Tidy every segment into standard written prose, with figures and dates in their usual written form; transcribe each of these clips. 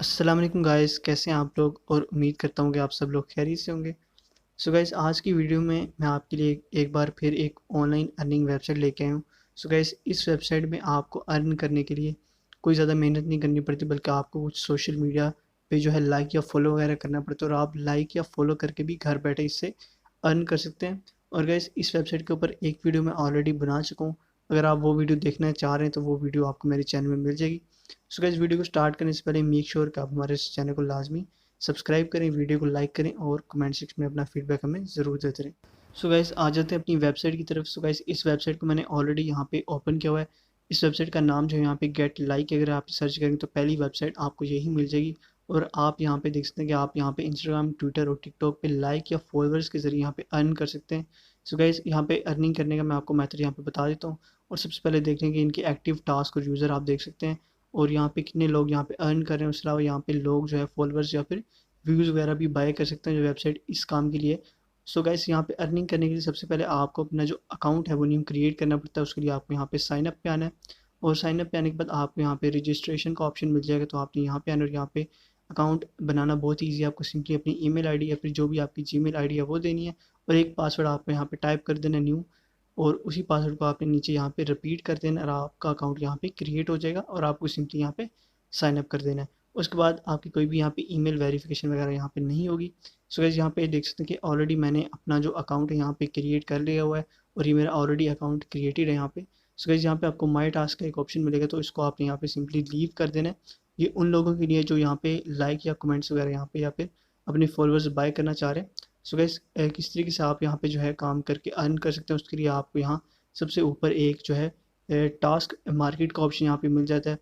अस्सलाम वालेकुम गाइस, कैसे हैं आप लोग। और उम्मीद करता हूँ कि आप सब लोग खैरियत से होंगे। सो गाइस, आज की वीडियो में मैं आपके लिए एक बार फिर एक ऑनलाइन अर्निंग वेबसाइट लेके आया हूँ। सो गाइस, इस वेबसाइट में आपको अर्न करने के लिए कोई ज़्यादा मेहनत नहीं करनी पड़ती, बल्कि आपको कुछ सोशल मीडिया पे जो है लाइक या फॉलो वगैरह करना पड़ता है, और आप लाइक या फॉलो करके भी घर बैठे इससे अर्न कर सकते हैं। और गाइस, इस वेबसाइट के ऊपर एक वीडियो मैं ऑलरेडी बना चुका हूँ। अगर आप वो वीडियो देखना चाह रहे हैं तो वो वीडियो आपको मेरे चैनल में मिल जाएगी। सो गाइस, वीडियो को स्टार्ट करने से पहले मेक श्योर कि आप हमारे इस चैनल को लाजमी सब्सक्राइब करें, वीडियो को लाइक करें और कमेंट सेक्शन में अपना फीडबैक हमें ज़रूर देते रहें। सो गाइस, आ जाते हैं अपनी वेबसाइट की तरफ। सो गाइस, इस वेबसाइट को मैंने ऑलरेडी यहाँ पे ओपन किया हुआ है। इस वेबसाइट का नाम जो है यहाँ पे गेट लाइक, अगर आप सर्च करेंगे तो पहली वेबसाइट आपको यही मिल जाएगी। और आप यहाँ पे देख सकते हैं कि आप यहाँ पे इंस्टाग्राम, ट्विटर और टिकटॉक पे लाइक या फॉलोअर्स के जरिए यहाँ पे अर्न कर सकते हैं। सो गाइस, यहाँ पे अर्निंग करने का मैं आपको मेथड यहाँ पे बता देता हूँ। और सबसे पहले देख लें कि इनके एक्टिव टास्क और यूज़र आप देख सकते हैं, और यहाँ पे कितने लोग यहाँ पे अर्न कर रहे हैं। उसके अलावा यहाँ पे लोग जो है फॉलोअर्स या फिर व्यूज़ वगैरह भी बाय कर सकते हैं जो वेबसाइट इस काम के लिए। सो गाइस, यहाँ पे अर्निंग करने के लिए सबसे पहले आपको अपना जो अकाउंट है वो न्यू क्रिएट करना पड़ता है। उसके लिए आपको यहाँ पे साइन अप पे आना है, और साइन अप पे आने के बाद आपको यहाँ पे रजिस्ट्रेशन का ऑप्शन मिल जाएगा। तो आपने यहाँ पे आना, और यहाँ पे अकाउंट बनाना बहुत ईजी है। आपको सिंपली अपनी ईमेल आईडी या फिर जो भी आपकी जीमेल आईडी है वो देनी है, और एक पासवर्ड आपको यहाँ पे टाइप कर देना न्यू, और उसी पासवर्ड को आपने नीचे यहाँ पे रिपीट कर देना, और आपका अकाउंट यहाँ पे क्रिएट हो जाएगा और आपको सिंपली यहाँ पे साइन अप कर देना है। उसके बाद आपकी कोई भी यहाँ पे ईमेल वेरिफिकेशन वगैरह यहाँ पे नहीं होगी। सो गाइस, यहाँ पे देख सकते हैं कि ऑलरेडी मैंने अपना जो अकाउंट है यहाँ पे क्रिएट कर लिया हुआ है, और ये मेरा ऑलरेडी अकाउंट क्रिएटेड है यहाँ पे। सो गाइस, यहाँ पे आपको माई टास्क का एक ऑप्शन मिलेगा, तो इसको आपने यहाँ पे सिंपली लीव कर देना है। ये उन लोगों के लिए जो यहाँ पे लाइक या कमेंट्स वगैरह यहाँ पे या फिर अपने फॉलोअर्स बाय करना चाह रहे हैं। सो गाइस, किस तरीके से आप यहाँ पे जो है काम करके अर्न कर सकते हैं, उसके लिए आपको यहाँ सबसे ऊपर एक जो है टास्क मार्केट का ऑप्शन यहाँ पे मिल जाता है।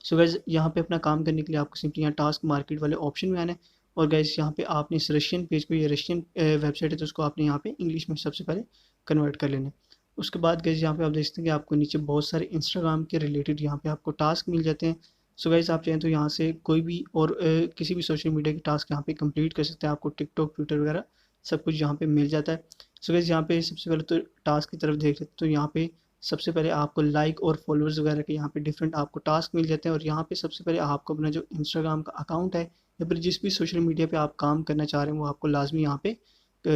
सो गाइस, यहाँ पे अपना काम करने के लिए आपको सिंपली यहाँ टास्क मार्केट वाले ऑप्शन में आना है। और गाइस, यहाँ पे आपने इस रशियन पेज को, ये रशियन वेबसाइट है, तो उसको आपने यहाँ पे इंग्लिश में सबसे पहले कन्वर्ट कर लेना है। उसके बाद गाइस, यहाँ पे आप देख सकते हैं कि आपको नीचे बहुत सारे इंस्टाग्राम के रिलेटेड यहाँ पे आपको टास्क मिल जाते हैं। सो गाइस, आप चाहें तो यहाँ से कोई भी और किसी भी सोशल मीडिया के टास्क यहाँ पे कंप्लीट कर सकते हैं। आपको टिकटॉक, ट्विटर वगैरह सब कुछ यहाँ पे मिल जाता है। सो गाइस, यहाँ पे सबसे पहले तो टास्क की तरफ देख लेते हैं, तो यहाँ पे सबसे पहले आपको लाइक और फॉलोअर्स वगैरह के यहाँ पे डिफरेंट आपको टास्क मिल जाते हैं। और यहाँ पे सबसे पहले आपको अपना जो इंस्टाग्राम का अकाउंट है या फिर जिस भी सोशल मीडिया पे आप काम करना चाह रहे हैं वो आपको लाजमी यहाँ पे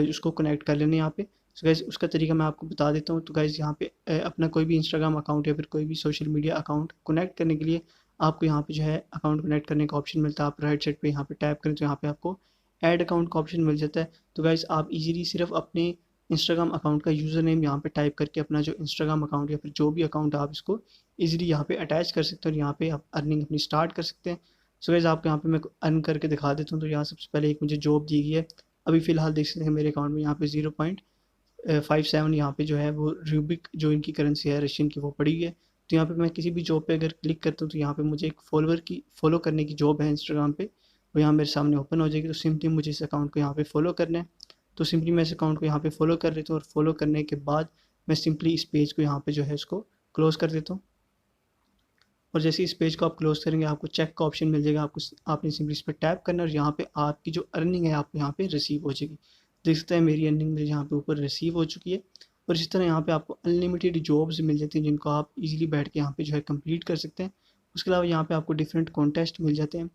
उसको कनेक्ट कर लेना है यहाँ पे। सो गाइज, उसका तरीका मैं आपको बता देता हूँ। तो गाइज, यहाँ पे अपना कोई भी इंस्टाग्राम अकाउंट या फिर कोई भी सोशल मीडिया अकाउंट कनेक्ट करने के लिए आपको यहाँ पे जो है अकाउंट कनेक्ट करने का ऑप्शन मिलता है। आप राइट साइड पे यहाँ पे टैप करें तो यहाँ पे आपको ऐड अकाउंट का ऑप्शन मिल जाता है। तो गाइज, आप इजीली सिर्फ अपने इंस्टाग्राम अकाउंट का यूज़र नेम यहाँ पे टाइप करके अपना जो इंस्टाग्राम अकाउंट या फिर जो भी अकाउंट आप इसको इजीली यहाँ पे अटैच कर सकते हैं, और यहाँ पे आप अर्निंग अपनी स्टार्ट कर सकते हैं। सो गाइस, आपको यहाँ पे मैं अर्न करके दिखा देता हूँ। तो यहाँ सबसे पहले एक मुझे जॉब दी गई है। अभी फ़िलहाल देख सकते हैं मेरे अकाउंट में यहाँ पे 0.57 यहाँ पे जो है वो रूबिक जो इनकी करेंसी है रशियन की वो पड़ी हुई है। तो यहाँ पे मैं किसी भी जॉब पे अगर क्लिक करता हूँ तो यहाँ पे मुझे एक फॉलो करने की जॉब है इंस्टाग्राम पे, वो यहाँ मेरे सामने ओपन हो जाएगी। तो सिंपली मुझे इस अकाउंट को यहाँ पे फॉलो करना है। तो सिंपली मैं इस अकाउंट को यहाँ पे फॉलो कर लेता हूँ, और फॉलो करने के बाद मैं सिंपली इस पेज को यहाँ पे जो है इसको क्लोज़ कर देता हूँ। और जैसे इस पेज को आप क्लोज करेंगे आपको चेक का ऑप्शन मिल जाएगा। आपको आपने सिंपली इस पर टैप करना है, और यहाँ पे आपकी जो अर्निंग है आपको यहाँ पे रिसीव हो जाएगी। देख सकते हैं मेरी अर्निंग मेरे यहाँ पे ऊपर रिसीव हो चुकी है। और इस तरह यहाँ पे आपको अनलिमिटेड जॉब्स मिल जाती हैं जिनको आप इजीली बैठ के यहाँ पे जो है कंप्लीट कर सकते हैं। उसके अलावा यहाँ पे आपको डिफरेंट कॉन्टेस्ट मिल जाते हैं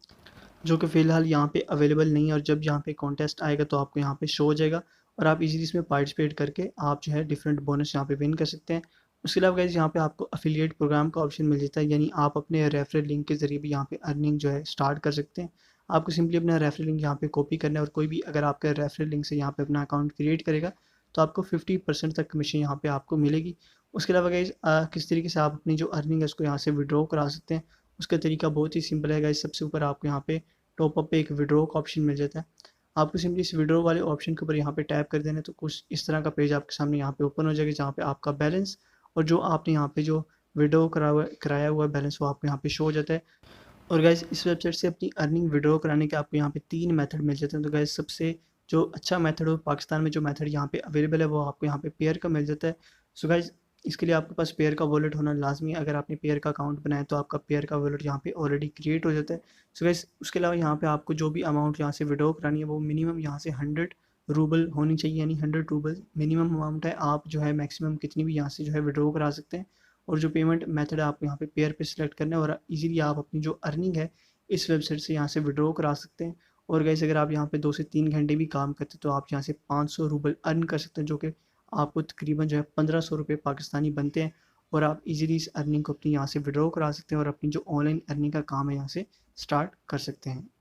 जो कि फ़िलहाल यहाँ पे अवेलेबल नहीं है, और जब यहाँ पे कॉन्टेस्ट आएगा तो आपको यहाँ पे शो हो जाएगा, और आप इजीली इसमें पार्टिसिपेट करके आप जो है डिफरेंट बोनस यहाँ पे विन कर सकते हैं। उसके अलावा गाइस, यहाँ पे आपको अफिलिएट प्रोग्राम का ऑप्शन मिल जाता है, यानी आप अपने रेफरल लिंक के ज़रिए भी यहाँ पे अर्निंग जो है स्टार्ट कर सकते हैं। आपको सिंपली अपना रेफरल लिंक यहाँ पे कॉपी करना है, और कोई भी अगर आपका रेफरल लिंक से यहाँ पे अपना अकाउंट क्रिएट करेगा तो आपको 50% तक कमीशन यहाँ पे आपको मिलेगी। उसके अलावा गाइस, किस तरीके से आप अपनी जो अर्निंग है उसको यहाँ से विड्रॉ करा सकते हैं, उसका तरीका बहुत ही सिंपल है गाइस। सबसे ऊपर आपको यहाँ पे टॉप अप पे एक विड्रॉ का ऑप्शन मिल जाता है। आपको सिंपली इस विड्रॉ वाले ऑप्शन के ऊपर यहाँ पे टैप कर देना है, तो कुछ इस तरह का पेज आपके सामने यहाँ पे ओपन हो जाएगा, जहाँ पे आपका बैलेंस और जो आपने यहाँ पे जो विड्रॉ कराया हुआ बैलेंस वो आपको यहाँ पे शो हो जाता है। और गाइस, इस वेबसाइट से अपनी अर्निंग विड्रॉ कराने के आपको यहाँ पे 3 मेथड मिल जाते हैं। तो गाइस, सबसे जो अच्छा मेथड हो, पाकिस्तान में जो मेथड यहाँ पे अवेलेबल है वो आपको यहाँ पे पेयर का मिल जाता है। सो गाइस, इसके लिए आपके पास पेयर का वॉलेट होना लाजमी है। अगर आपने पेयर का अकाउंट बनाया तो आपका पेयर का वॉलेट यहाँ पे ऑलरेडी क्रिएट हो जाता है। सो गाइस, उसके अलावा यहाँ पे आपको जो भी अमाउंट यहाँ से विड्रॉ करानी है वो मिनिमम यहाँ से 100 रूबल होनी चाहिए, यानी 100 रूबल मिनिमम अमाउंट है। आप जो है मैक्सिमम कितनी भी यहाँ से जो है विड्रॉ करा सकते हैं। और जो पेमेंट मेथड है आपको यहाँ पे पेयर पे सिलेक्ट करना है, और इजीली आप अपनी जो अर्निंग है इस वेबसाइट से यहाँ से विड्रॉ करा सकते हैं। और गाइस अगर आप यहाँ पे 2 से 3 घंटे भी काम करते हैं तो आप यहाँ से 500 रूबल अर्न कर सकते हैं, जो कि आपको तकरीबन जो है 1500 रुपये पाकिस्तानी बनते हैं। और आप इजीली इस अर्निंग को अपनी यहाँ से विड्रॉ करा सकते हैं और अपनी जो ऑनलाइन अर्निंग का काम है यहाँ से स्टार्ट कर सकते हैं।